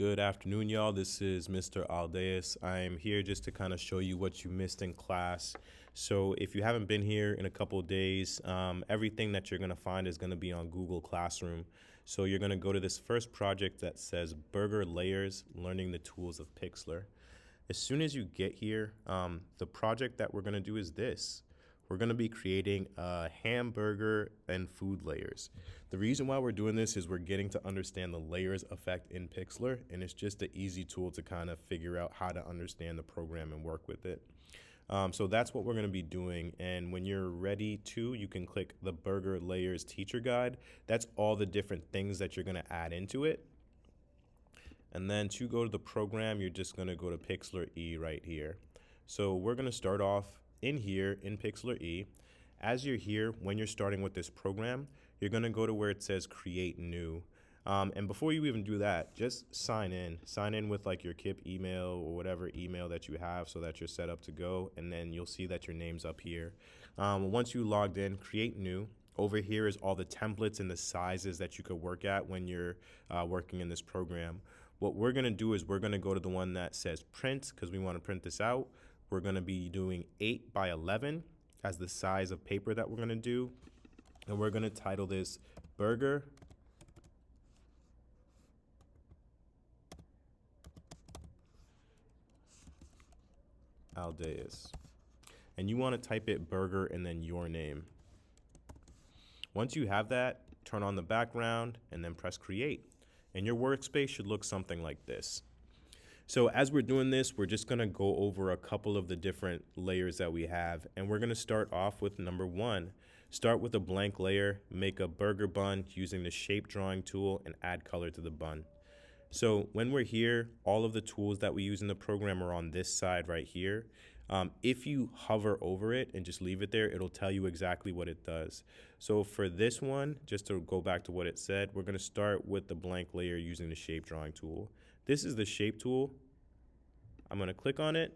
Good afternoon, y'all. This is Mr. Aldeas. I'm here just to kind of show you what you missed in class. So if you haven't been here in a couple of days, everything that you're going to find is going to be on Google Classroom. So you're going to go to this first project that says Burger Layers, Learning the Tools of Pixlr. As soon as you get here, the project that we're going to do is this. We're going to be creating a hamburger and food layers. The reason why we're doing this is we're getting to understand the layers effect in Pixlr, and it's just an easy tool to kind of figure out how to understand the program and work with it. So that's what we're going to be doing, and when you're ready to, you can click the Burger Layers Teacher Guide. That's all the different things that you're going to add into it. And then to go to the program, you're just going to go to Pixlr E right here. So we're going to start off in here in Pixlr E. As you're here, when you're starting with this program, you're going to go to where it says Create New. And before you even do that, just sign in. Sign in with like your KIP email or whatever email that you have so that you're set up to go. And then you'll see that your name's up here. Once you logged in, Create New. Over here is all the templates and the sizes that you could work at when you're working in this program. What we're going to do is we're going to go to the one that says print because we want to print this out. We're going to be doing 8 by 11 as the size of paper that we're going to do. And we're going to title this Burger Aldeas. And you want to type it burger and then your name. Once you have that, turn on the background and then press create. And your workspace should look something like this. So as we're doing this, we're just going to go over a couple of the different layers that we have. And we're going to start off with number 1. Start with a blank layer, make a burger bun using the shape drawing tool and add color to the bun. So when we're here, all of the tools that we use in the program are on this side right here. If you hover over it and just leave it there, it'll tell you exactly what it does. So for this one, just to go back to what it said, we're going to start with the blank layer using the shape drawing tool. This is the shape tool. I'm going to click on it,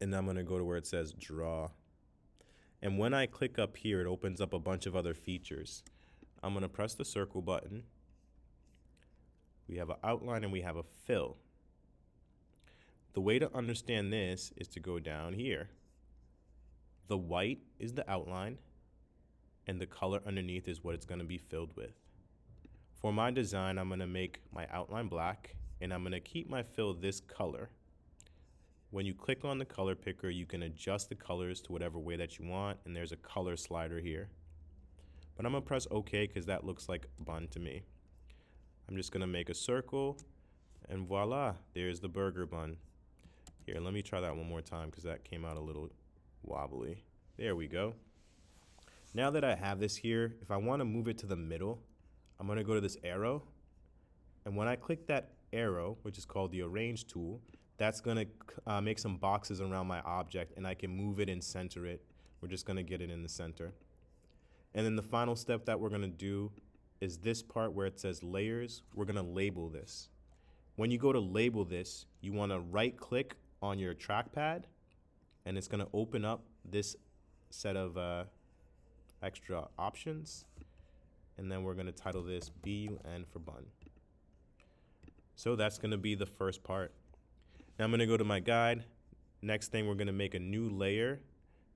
and I'm going to go to where it says draw. And when I click up here, it opens up a bunch of other features. I'm going to press the circle button. We have an outline and we have a fill. The way to understand this is to go down here. The white is the outline, and the color underneath is what it's going to be filled with. For my design, I'm going to make my outline black, and I'm going to keep my fill this color. When you click on the color picker, you can adjust the colors to whatever way that you want, and there's a color slider here. But I'm going to press OK because that looks like a bun to me. I'm just going to make a circle, and voila, there's the burger bun. Here, let me try that one more time because that came out a little wobbly. There we go. Now that I have this here, if I want to move it to the middle, I'm going to go to this arrow. And when I click that arrow, which is called the Arrange tool, that's going to make some boxes around my object, and I can move it and center it. We're just going to get it in the center. And then the final step that we're going to do is this part where it says Layers. We're going to label this. When you go to label this, you want to right-click on your trackpad, and it's going to open up this set of extra options, and then we're going to title this BUN for bun. So that's going to be the first part. Now I'm going to go to my guide. Next thing, we're going to make a new layer.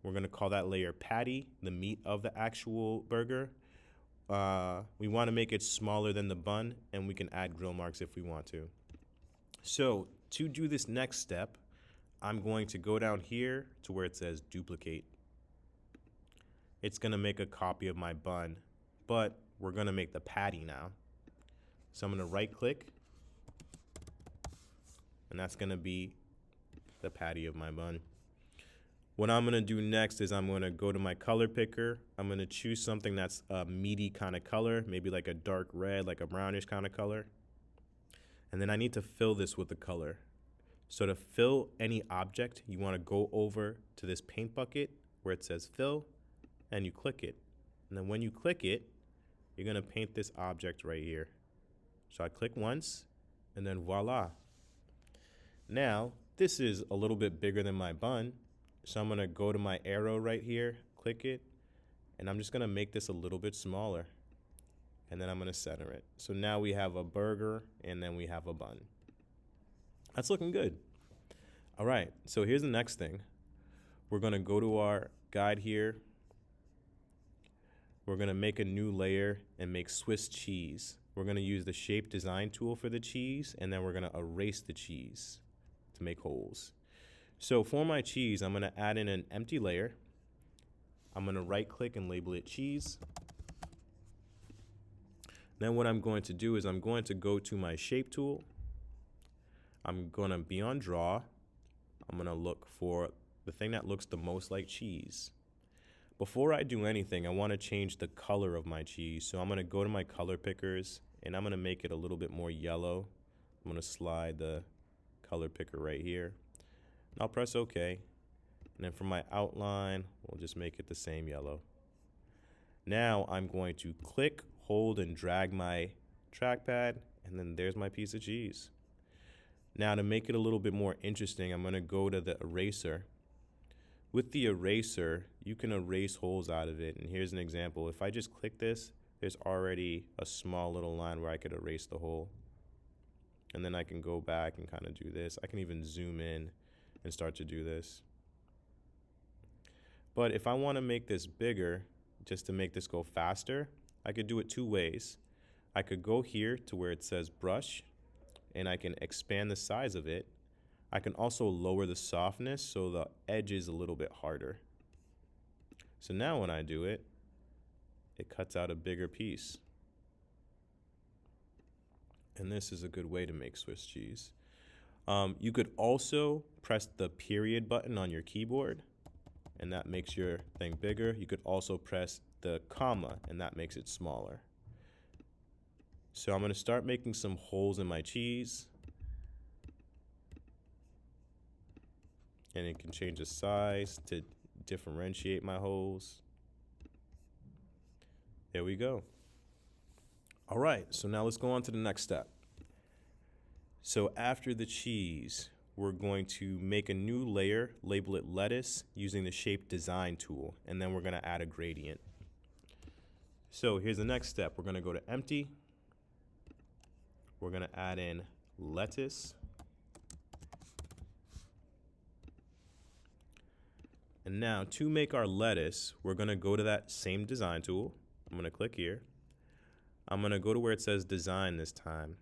We're going to call that layer patty, the meat of the actual burger. We want to make it smaller than the bun, and we can add grill marks if we want to. So to do this next step, I'm going to go down here to where it says duplicate. It's going to make a copy of my bun, but we're going to make the patty now. So I'm going to right click, and that's going to be the patty of my bun. What I'm going to do next is I'm going to go to my color picker. I'm going to choose something that's a meaty kind of color, maybe like a dark red, like a brownish kind of color. And then I need to fill this with the color. So to fill any object, you want to go over to this paint bucket where it says fill, and you click it. And then when you click it, you're going to paint this object right here. So I click once, and then voila. Now, this is a little bit bigger than my bun, so I'm going to go to my arrow right here, click it, and I'm just going to make this a little bit smaller. and then I'm gonna center it. So now we have a burger and then we have a bun. That's looking good. All right, so here's the next thing. We're gonna go to our guide here. We're gonna make a new layer and make Swiss cheese. We're gonna use the shape design tool for the cheese, and then we're gonna erase the cheese to make holes. So for my cheese, I'm gonna add in an empty layer. I'm gonna right click and label it cheese. Then what I'm going to do is I'm going to go to my shape tool. I'm gonna be on draw. I'm gonna look for the thing that looks the most like cheese. Before I do anything, I wanna change the color of my cheese. So I'm gonna go to my color pickers and I'm gonna make it a little bit more yellow. I'm gonna slide the color picker right here. And I'll press OK. And then for my outline, we'll just make it the same yellow. Now I'm going to click, hold, and drag my trackpad, and then there's my piece of cheese. Now to make it a little bit more interesting, I'm gonna go to the eraser. With the eraser, you can erase holes out of it, and here's an example. If I just click this, there's already a small little line where I could erase the hole. And then I can go back and kind of do this. I can even zoom in and start to do this. But if I want to make this bigger, just to make this go faster, I could do it two ways. I could go here to where it says brush, and I can expand the size of it. I can also lower the softness so the edge is a little bit harder. So now when I do it, it cuts out a bigger piece. And this is a good way to make Swiss cheese. You could also press the period button on your keyboard, and that makes your thing bigger. You could also press the comma, and that makes it smaller. So I'm gonna start making some holes in my cheese. And it can change the size to differentiate my holes. There we go. All right, so now let's go on to the next step. So after the cheese, we're going to make a new layer, label it lettuce, using the shape design tool, and then we're gonna add a gradient. So here's the next step. We're gonna go to empty. We're gonna add in lettuce. And now to make our lettuce, we're gonna go to that same design tool. I'm gonna click here. I'm gonna go to where it says design this time.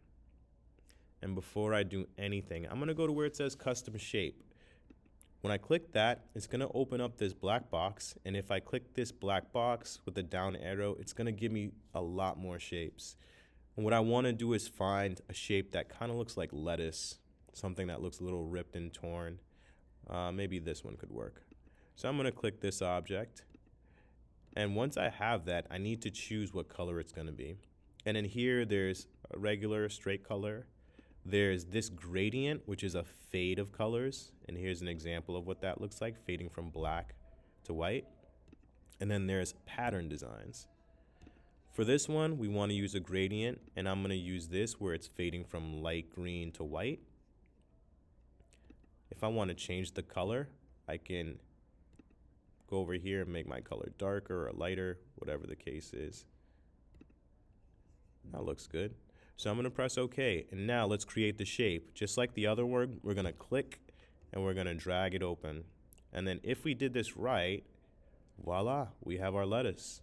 And before I do anything, I'm gonna go to where it says custom shape. When I click that, it's gonna open up this black box. And if I click this black box with the down arrow, it's gonna give me a lot more shapes. And what I wanna do is find a shape that kind of looks like lettuce, something that looks a little ripped and torn. Maybe this one could work. So I'm gonna click this object. And once I have that, I need to choose what color it's gonna be. And in here, there's a regular straight color. There's this gradient, which is a fade of colors. And here's an example of what that looks like, fading from black to white. And then there's pattern designs. For this one, we wanna use a gradient, and I'm gonna use this where it's fading from light green to white. If I wanna change the color, I can go over here and make my color darker or lighter, whatever the case is. That looks good. So I'm gonna press OK, and now let's create the shape. Just like the other one, we're gonna click and we're gonna drag it open. And then if we did this right, voila, we have our lettuce.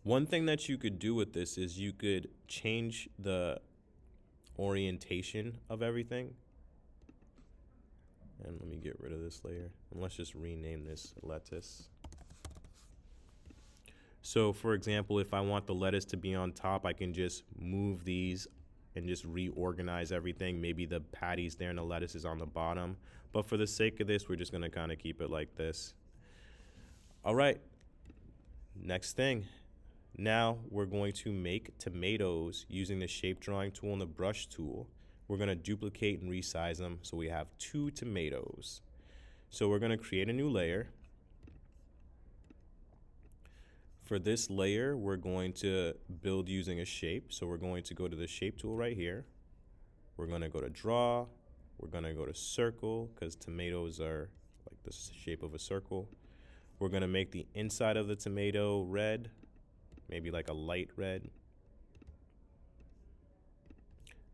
One thing that you could do with this is you could change the orientation of everything. And let me get rid of this layer. And let's just rename this lettuce. So for example, if I want the lettuce to be on top, I can just move these and just reorganize everything. Maybe the patty's there and the lettuce is on the bottom. But for the sake of this, we're just gonna kind of keep it like this. All right, next thing. Now we're going to make tomatoes using the shape drawing tool and the brush tool. We're gonna duplicate and resize them so we have 2 tomatoes. So we're gonna create a new layer. For this layer, we're going to build using a shape. So we're going to go to the shape tool right here. We're gonna go to draw. We're gonna go to circle because tomatoes are like the shape of a circle. we're gonna make the inside of the tomato red, maybe like a light red. And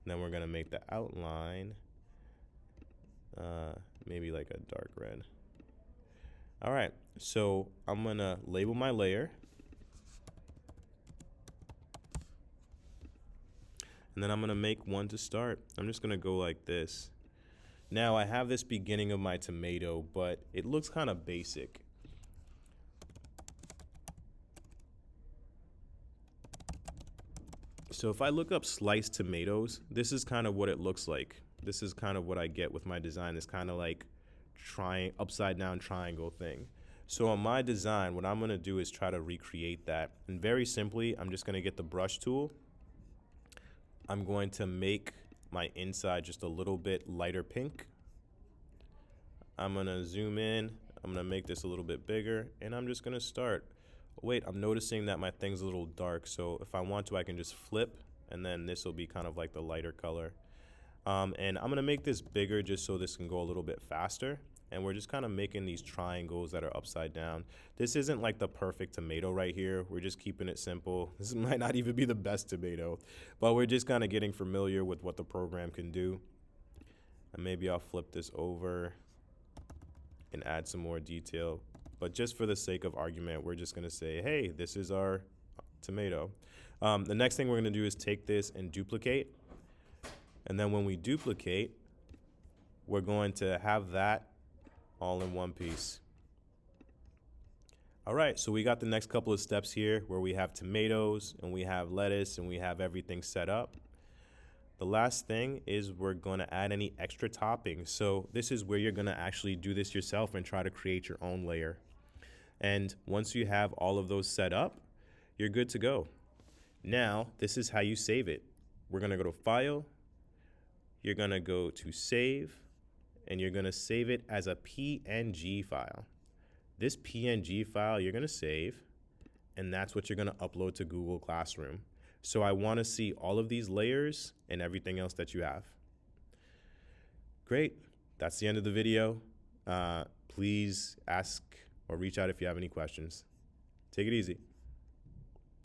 then we're gonna make the outline maybe like a dark red. All right, so I'm gonna label my layer. And then I'm gonna make one to start. I'm just gonna go like this. Now I have this beginning of my tomato, but it looks kind of basic. So if I look up sliced tomatoes, this is kind of what it looks like. This is kind of what I get with my design. It's kind of like upside down triangle thing. So on my design, what I'm gonna do is try to recreate that. And very simply, I'm just gonna get the brush tool. I'm going to make my inside just a little bit lighter pink. I'm gonna zoom in. I'm gonna make this a little bit bigger, and I'm just gonna start. Wait, I'm noticing that my thing's a little dark, so if I want to, I can just flip, and then this will be kind of like the lighter color. And I'm gonna make this bigger just so this can go a little bit faster. And we're just kind of making these triangles that are upside down. This isn't like the perfect tomato right here. We're just keeping it simple. This might not even be the best tomato, but we're just kind of getting familiar with what the program can do. And maybe I'll flip this over and add some more detail. But just for the sake of argument, we're just gonna say, hey, this is our tomato. The next thing we're gonna do is take this and duplicate. And then when we duplicate, we're going to have that all in one piece. All right, so we got the next couple of steps here where we have tomatoes and we have lettuce and we have everything set up. The last thing is we're going to add any extra toppings. So this is where you're going to actually do this yourself and try to create your own layer. And once you have all of those set up, you're good to go. Now, this is how you save it. We're going to go to File. You're going to go to Save. And you're gonna save it as a PNG file. This PNG file you're gonna save, and that's what you're gonna upload to Google Classroom. So I wanna see all of these layers and everything else that you have. Great, that's the end of the video. Please ask or reach out if you have any questions. Take it easy.